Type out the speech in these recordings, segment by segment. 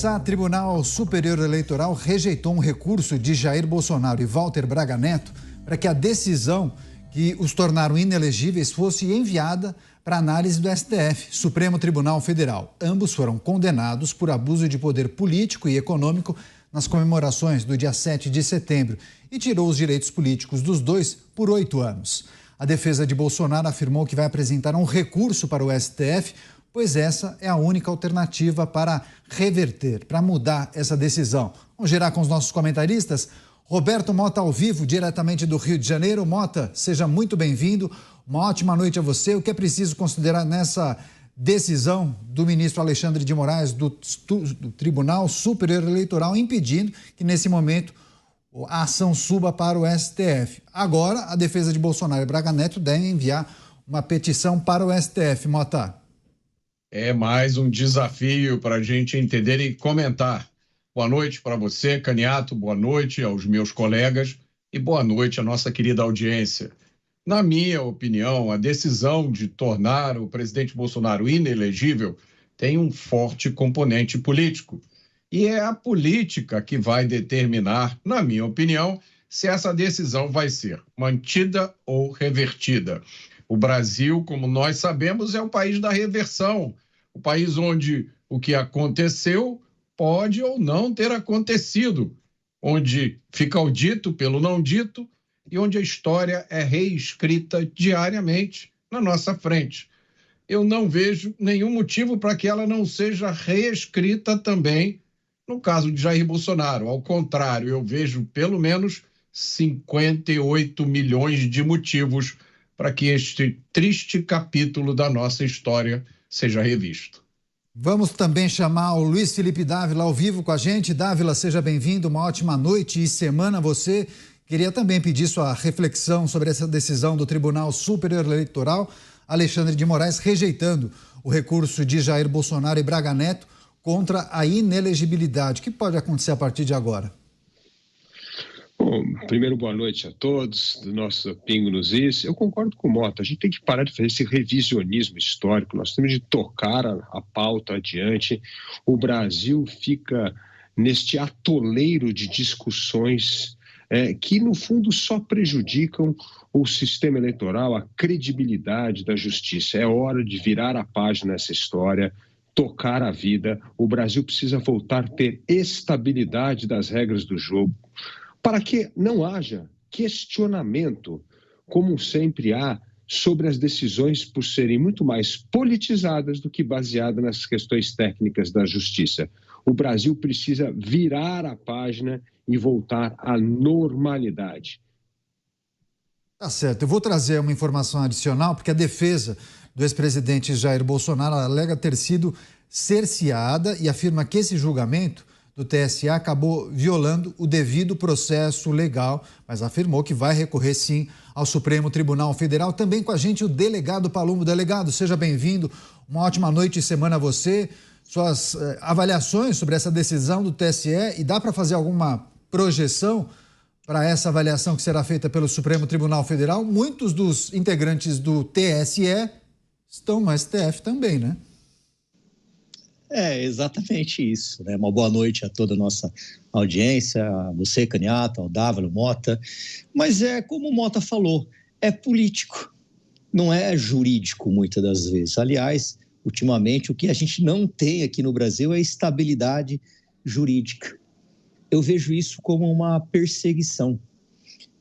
começar, o Tribunal Superior Eleitoral rejeitou um recurso de Jair Bolsonaro e Walter Braga Neto para que a decisão que os tornaram inelegíveis fosse enviada para análise do STF, Supremo Tribunal Federal. Ambos foram condenados por abuso de poder político e econômico nas comemorações do dia 7 de setembro e tirou os direitos políticos dos dois por 8 anos. A defesa de Bolsonaro afirmou que vai apresentar um recurso para o STF, pois essa é a única alternativa para reverter, para mudar essa decisão. Vamos gerar com os nossos comentaristas. Roberto Mota ao vivo, diretamente do Rio de Janeiro. Mota, seja muito bem-vindo. Uma ótima noite a você. O que é preciso considerar nessa decisão do ministro Alexandre de Moraes do Tribunal Superior Eleitoral, impedindo que, nesse momento, a ação suba para o STF? Agora, a defesa de Bolsonaro e Braga Neto devem enviar uma petição para o STF. Mota. É mais um desafio para a gente entender e comentar. Boa noite para você, Caniato, boa noite aos meus colegas e boa noite à nossa querida audiência. Na minha opinião, a decisão de tornar o presidente Bolsonaro inelegível tem um forte componente político. E é a política que vai determinar, na minha opinião, se essa decisão vai ser mantida ou revertida. O Brasil, como nós sabemos, é o país da reversão, o país onde o que aconteceu pode ou não ter acontecido, onde fica o dito pelo não dito e onde a história é reescrita diariamente na nossa frente. Eu não vejo nenhum motivo para que ela não seja reescrita também no caso de Jair Bolsonaro. Ao contrário, eu vejo pelo menos 58 milhões de motivos para que este triste capítulo da nossa história seja revisto. Vamos também chamar o Luiz Felipe Dávila ao vivo com a gente. Dávila, seja bem-vindo, uma ótima noite e semana a você. Queria também pedir sua reflexão sobre essa decisão do Tribunal Superior Eleitoral, Alexandre de Moraes rejeitando o recurso de Jair Bolsonaro e Braga Neto contra a inelegibilidade. O que pode acontecer a partir de agora? Bom, primeiro, boa noite a todos do nosso Pingo nos Is. Eu concordo com o Mota, a gente tem que parar de fazer esse revisionismo histórico, nós temos de tocar a pauta adiante. O Brasil fica neste atoleiro de discussões que, no fundo, só prejudicam o sistema eleitoral, a credibilidade da justiça. É hora de virar a página nessa história, tocar a vida. O Brasil precisa voltar a ter estabilidade das regras do jogo, para que não haja questionamento, como sempre há, sobre as decisões por serem muito mais politizadas do que baseadas nas questões técnicas da justiça. O Brasil precisa virar a página e voltar à normalidade. Tá certo. Eu vou trazer uma informação adicional, porque a defesa do ex-presidente Jair Bolsonaro alega ter sido cerceada e afirma que esse julgamento do TSE acabou violando o devido processo legal, mas afirmou que vai recorrer sim ao Supremo Tribunal Federal. Também com a gente o delegado Palumbo. Delegado, seja bem-vindo, uma ótima noite e semana a você. Suas avaliações sobre essa decisão do TSE, e dá para fazer alguma projeção para essa avaliação que será feita pelo Supremo Tribunal Federal? Muitos dos integrantes do TSE estão no STF também, né? É exatamente isso, né? Uma boa noite a toda a nossa audiência, a você, Caniato, ao Dávila, Mota. Mas é como o Mota falou, é político, não é jurídico muitas das vezes. Aliás, ultimamente o que a gente não tem aqui no Brasil é estabilidade jurídica. Eu vejo isso como uma perseguição.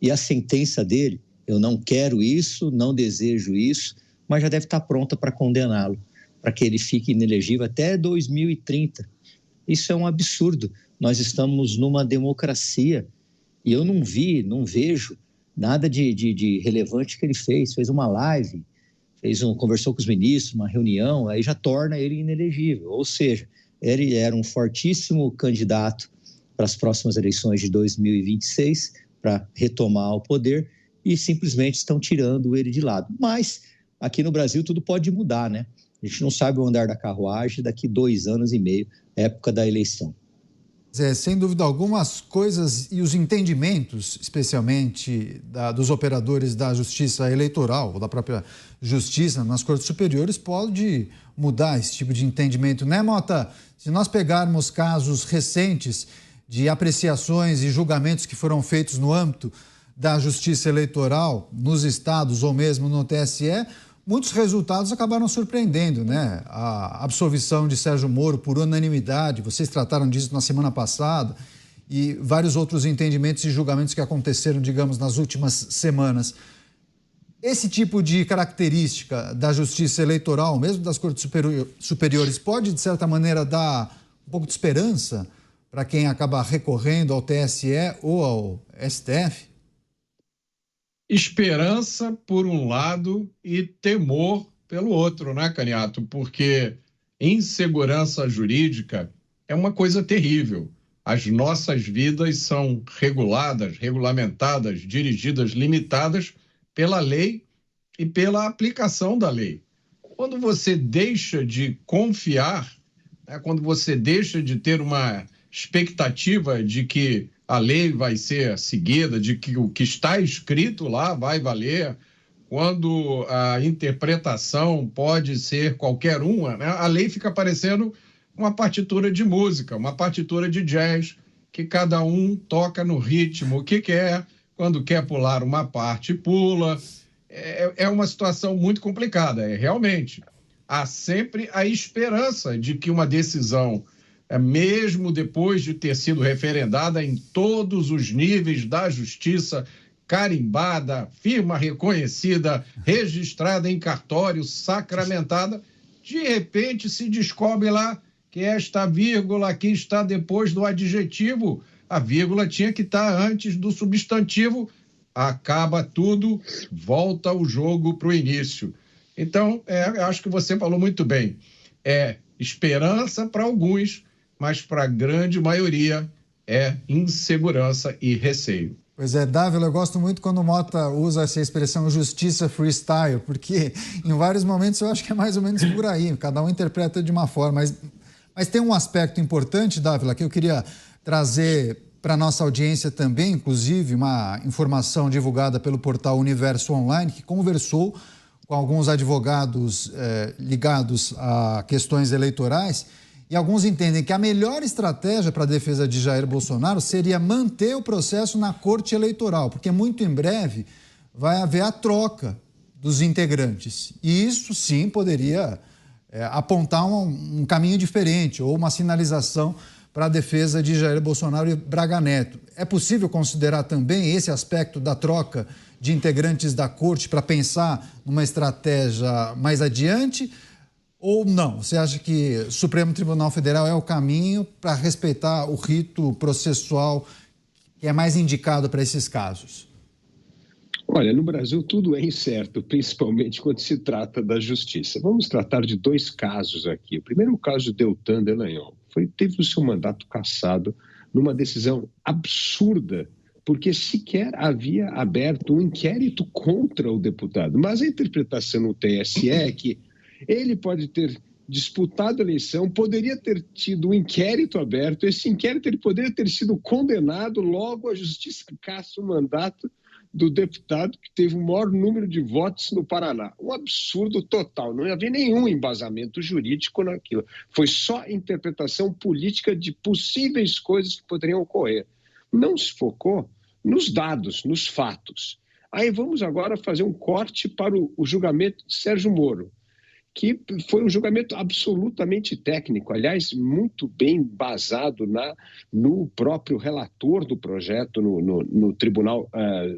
E a sentença dele, eu não quero isso, não desejo isso, mas já deve estar pronta para condená-lo, para que ele fique inelegível até 2030. Isso é um absurdo. Nós estamos numa democracia e eu não vejo nada de relevante que ele fez. Fez uma live, conversou com os ministros, uma reunião, aí já torna ele inelegível. Ou seja, ele era um fortíssimo candidato para as próximas eleições de 2026, para retomar o poder, e simplesmente estão tirando ele de lado. Mas aqui no Brasil tudo pode mudar, né? A gente não sabe o andar da carruagem daqui 2 anos e meio, época da eleição. Zé, sem dúvida alguma, as coisas e os entendimentos, especialmente dos operadores da justiça eleitoral, ou da própria justiça nas cortes superiores, pode mudar esse tipo de entendimento, né, Mota? Se nós pegarmos casos recentes de apreciações e julgamentos que foram feitos no âmbito da justiça eleitoral, nos estados ou mesmo no TSE, muitos resultados acabaram surpreendendo, né? A absolvição de Sérgio Moro por unanimidade, vocês trataram disso na semana passada, e vários outros entendimentos e julgamentos que aconteceram, digamos, nas últimas semanas. Esse tipo de característica da justiça eleitoral, mesmo das cortes superiores, pode, de certa maneira, dar um pouco de esperança para quem acaba recorrendo ao TSE ou ao STF? Esperança por um lado e temor pelo outro, né, Caniato? Porque insegurança jurídica é uma coisa terrível. As nossas vidas são reguladas, regulamentadas, dirigidas, limitadas pela lei e pela aplicação da lei. Quando você deixa de confiar, né, quando você deixa de ter uma expectativa de que a lei vai ser seguida, de que o que está escrito lá vai valer, quando a interpretação pode ser qualquer uma, né? A lei fica parecendo uma partitura de música, uma partitura de jazz, que cada um toca no ritmo que quer, quando quer pular uma parte, pula. É uma situação muito complicada, realmente. Há sempre a esperança de que uma decisão, mesmo depois de ter sido referendada em todos os níveis da justiça, carimbada, firma reconhecida, registrada em cartório, sacramentada, de repente se descobre lá que esta vírgula aqui está depois do adjetivo, a vírgula tinha que estar antes do substantivo, acaba tudo, volta o jogo para o início. Então, acho que você falou muito bem, esperança para alguns, mas para a grande maioria é insegurança e receio. Pois é, Dávila, eu gosto muito quando o Mota usa essa expressão justiça freestyle, porque em vários momentos eu acho que é mais ou menos por aí, cada um interpreta de uma forma, mas tem um aspecto importante, Dávila, que eu queria trazer para a nossa audiência também, inclusive uma informação divulgada pelo portal Universo Online, que conversou com alguns advogados ligados a questões eleitorais, e alguns entendem que a melhor estratégia para a defesa de Jair Bolsonaro seria manter o processo na Corte Eleitoral, porque muito em breve vai haver a troca dos integrantes. E isso, sim, poderia apontar um caminho diferente ou uma sinalização para a defesa de Jair Bolsonaro e Braga Neto. É possível considerar também esse aspecto da troca de integrantes da Corte para pensar numa estratégia mais adiante? Ou não? Você acha que o Supremo Tribunal Federal é o caminho para respeitar o rito processual que é mais indicado para esses casos? Olha, no Brasil tudo é incerto, principalmente quando se trata da justiça. Vamos tratar de dois casos aqui. O primeiro é o caso de Deltan Dallagnol. Teve o seu mandato cassado numa decisão absurda, porque sequer havia aberto um inquérito contra o deputado. Mas a interpretação no TSE é que ele pode ter disputado a eleição, poderia ter tido um inquérito aberto, esse inquérito ele poderia ter sido condenado, logo a justiça cassa o mandato do deputado que teve o maior número de votos no Paraná. Um absurdo total, não havia nenhum embasamento jurídico naquilo. Foi só interpretação política de possíveis coisas que poderiam ocorrer. Não se focou nos dados, nos fatos. Aí vamos agora fazer um corte para o julgamento de Sérgio Moro, que foi um julgamento absolutamente técnico, aliás, muito bem embasado no próprio relator do projeto, no Tribunal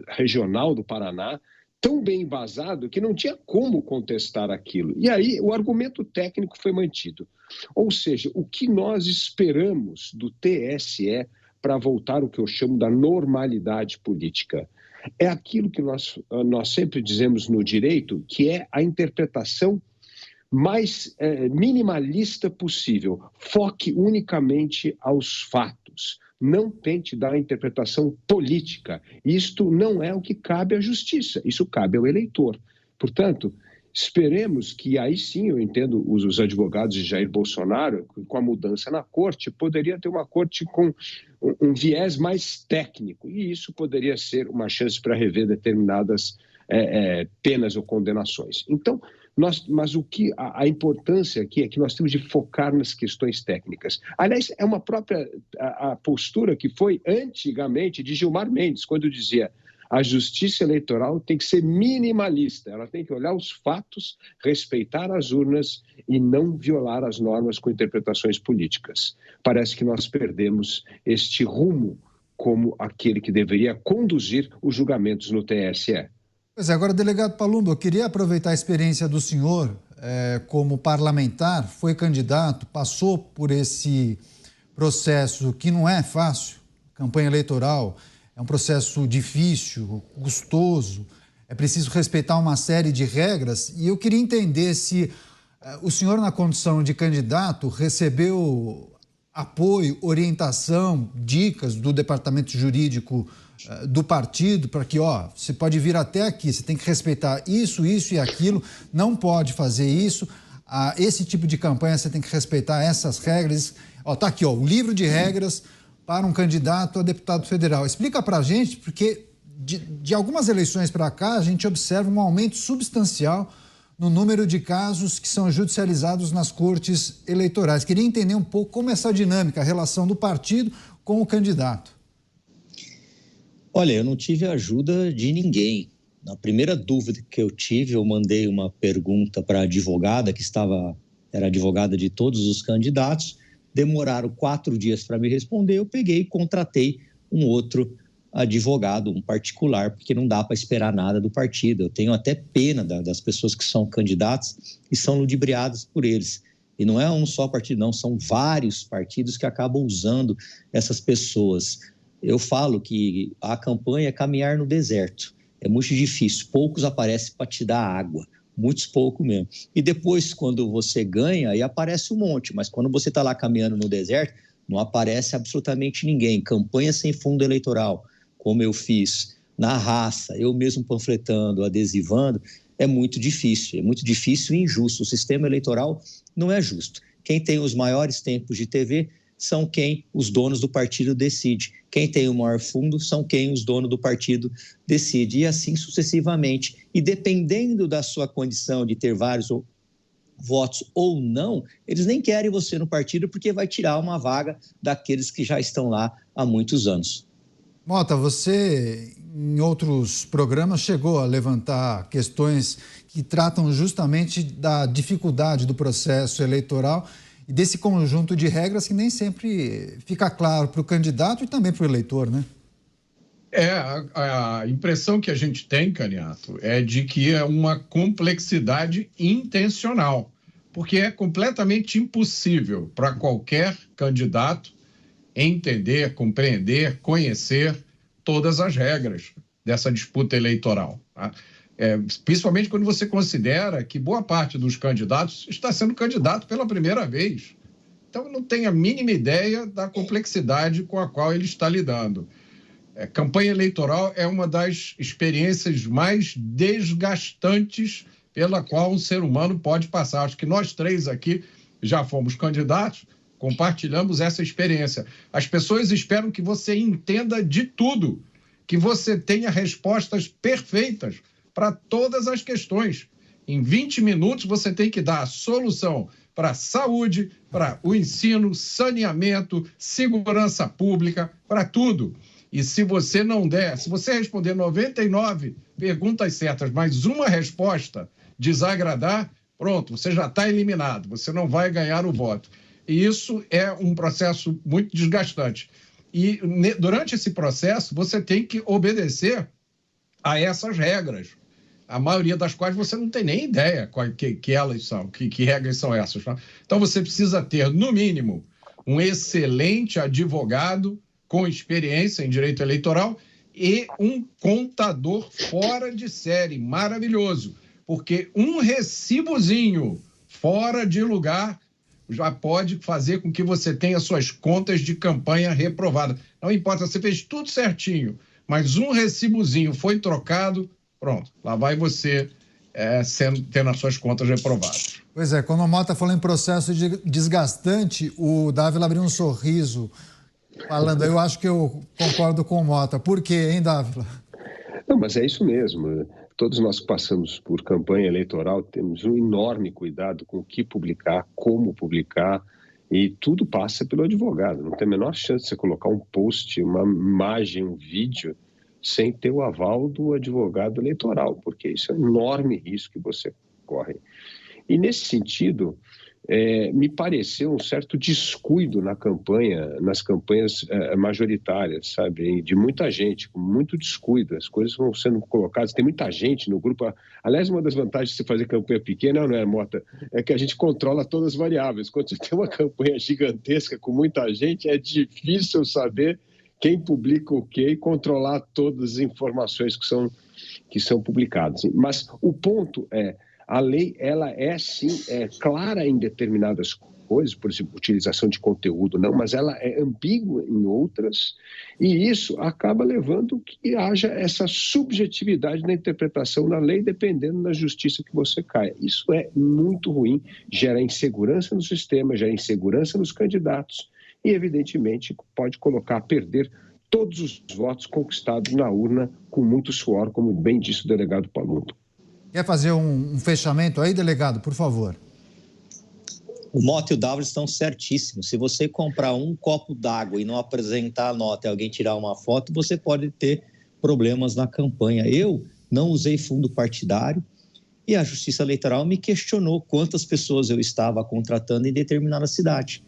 Regional do Paraná, tão bem embasado que não tinha como contestar aquilo. E aí o argumento técnico foi mantido. Ou seja, o que nós esperamos do TSE para voltar ao que eu chamo da normalidade política é aquilo que nós sempre dizemos no direito, que é a interpretação mais minimalista possível. Foque unicamente aos fatos. Não tente dar a interpretação política. Isto não é o que cabe à justiça, isso cabe ao eleitor. Portanto, Esperemos que aí sim, eu entendo os advogados de Jair Bolsonaro, com a mudança na corte, poderia ter uma corte com um viés mais técnico, e isso poderia ser uma chance para rever determinadas penas ou condenações. Então, mas a importância aqui é que nós temos de focar nas questões técnicas. Aliás, é uma própria a postura que foi antigamente de Gilmar Mendes, quando dizia: a justiça eleitoral tem que ser minimalista, ela tem que olhar os fatos, respeitar as urnas e não violar as normas com interpretações políticas. Parece que nós perdemos este rumo como aquele que deveria conduzir os julgamentos no TSE. Pois é, agora, delegado Palumbo, eu queria aproveitar a experiência do senhor como parlamentar, foi candidato, passou por esse processo que não é fácil, campanha eleitoral. É um processo difícil, custoso, é preciso respeitar uma série de regras. E eu queria entender se o senhor, na condição de candidato, recebeu apoio, orientação, dicas do departamento jurídico do partido para que, você pode vir até aqui, você tem que respeitar isso, isso e aquilo, não pode fazer isso, esse tipo de campanha você tem que respeitar essas regras. Tá aqui, o livro de regras para um candidato a deputado federal. Explica para a gente, porque de algumas eleições para cá, a gente observa um aumento substancial no número de casos que são judicializados nas cortes eleitorais. Queria entender um pouco como essa dinâmica, a relação do partido com o candidato. Olha, eu não tive ajuda de ninguém. Na primeira dúvida que eu tive, eu mandei uma pergunta para a advogada, que era advogada de todos os candidatos. Demoraram 4 dias para me responder, eu peguei e contratei um outro advogado, um particular, porque não dá para esperar nada do partido. Eu tenho até pena das pessoas que são candidatos e são ludibriadas por eles. E não é um só partido, não, são vários partidos que acabam usando essas pessoas. Eu falo que a campanha é caminhar no deserto. É muito difícil, poucos aparecem para te dar água. Muitos pouco mesmo. E depois, quando você ganha, aí aparece um monte. Mas quando você está lá caminhando no deserto, não aparece absolutamente ninguém. Campanha sem fundo eleitoral, como eu fiz na raça, eu mesmo panfletando, adesivando, é muito difícil e injusto. O sistema eleitoral não é justo. Quem tem os maiores tempos de TV são quem os donos do partido decidem. Quem tem o maior fundo são quem os donos do partido decidem. E assim sucessivamente. E dependendo da sua condição de ter vários votos ou não, eles nem querem você no partido porque vai tirar uma vaga daqueles que já estão lá há muitos anos. Mota, você em outros programas chegou a levantar questões que tratam justamente da dificuldade do processo eleitoral e desse conjunto de regras que nem sempre fica claro para o candidato e também para o eleitor, né? A impressão que a gente tem, Caniato, é de que é uma complexidade intencional, porque é completamente impossível para qualquer candidato entender, compreender, conhecer todas as regras dessa disputa eleitoral, tá? Principalmente quando você considera que boa parte dos candidatos está sendo candidato pela primeira vez. Então, não tem a mínima ideia da complexidade com a qual ele está lidando. Campanha eleitoral é uma das experiências mais desgastantes pela qual um ser humano pode passar. Acho que nós três aqui já fomos candidatos, compartilhamos essa experiência. As pessoas esperam que você entenda de tudo, que você tenha respostas perfeitas para todas as questões. Em 20 minutos você tem que dar a solução para a saúde, para o ensino, saneamento, segurança pública, para tudo. E se você não der, se você responder 99 perguntas certas, mas uma resposta desagradar, pronto, você já está eliminado, você não vai ganhar o voto. E isso é um processo muito desgastante. E durante esse processo, você tem que obedecer a essas regras, a maioria das quais você não tem nem ideia que elas são, que regras são essas. Tá? Então, você precisa ter, no mínimo, um excelente advogado com experiência em direito eleitoral e um contador fora de série, maravilhoso, porque um recibozinho fora de lugar já pode fazer com que você tenha suas contas de campanha reprovadas. Não importa, você fez tudo certinho, mas um recibozinho foi trocado, pronto, lá vai você tendo as suas contas reprovadas. Pois é, quando o Mota falou em processo desgastante, o Dávila abriu um sorriso falando, eu acho que eu concordo com o Mota. Por quê, hein, Dávila? Não, mas é isso mesmo. Todos nós que passamos por campanha eleitoral temos um enorme cuidado com o que publicar, como publicar, e tudo passa pelo advogado. Não tem a menor chance de você colocar um post, uma imagem, um vídeo, sem ter o aval do advogado eleitoral, porque isso é um enorme risco que você corre. E, nesse sentido, me pareceu um certo descuido nas campanhas majoritárias, sabe? De muita gente, com muito descuido. As coisas vão sendo colocadas, tem muita gente no grupo. Aliás, uma das vantagens de você fazer campanha pequena, não é, Mota? É que a gente controla todas as variáveis. Quando você tem uma campanha gigantesca com muita gente, é difícil saber quem publica o quê e controlar todas as informações que são publicadas. Mas o ponto é, a lei, ela sim, clara em determinadas coisas, por exemplo, utilização de conteúdo, não, mas ela é ambígua em outras, e isso acaba levando que haja essa subjetividade na interpretação da lei, dependendo da justiça que você caia. Isso é muito ruim, gera insegurança no sistema, gera insegurança nos candidatos, e, evidentemente, pode colocar a perder todos os votos conquistados na urna com muito suor, como bem disse o delegado Palumbo. Quer fazer um fechamento aí, delegado, por favor? O Mota e o Dávila estão certíssimos. Se você comprar um copo d'água e não apresentar a nota e alguém tirar uma foto, você pode ter problemas na campanha. Eu não usei fundo partidário e a Justiça Eleitoral me questionou quantas pessoas eu estava contratando em determinada cidade.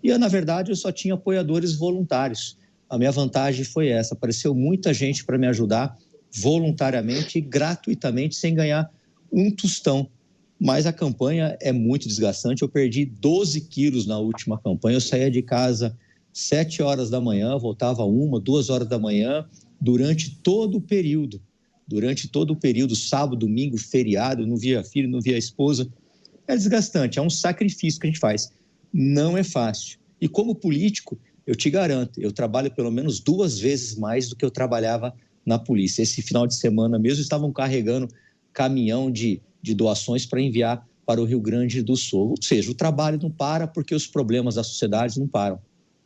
E, na verdade, eu só tinha apoiadores voluntários. A minha vantagem foi essa. Apareceu muita gente para me ajudar voluntariamente e gratuitamente, sem ganhar um tostão. Mas a campanha é muito desgastante. Eu perdi 12 quilos na última campanha. Eu saía de casa 7 horas da manhã, voltava 1, 2 horas da manhã, durante todo o período. Durante todo o período, sábado, domingo, feriado, não via filho, não via esposa. É desgastante, é um sacrifício que a gente faz. Não é fácil. E como político, eu te garanto, eu trabalho pelo menos 2 vezes mais do que eu trabalhava na polícia. Esse final de semana mesmo estavam carregando caminhão de doações para enviar para o Rio Grande do Sul. Ou seja, o trabalho não para porque os problemas da sociedade não param.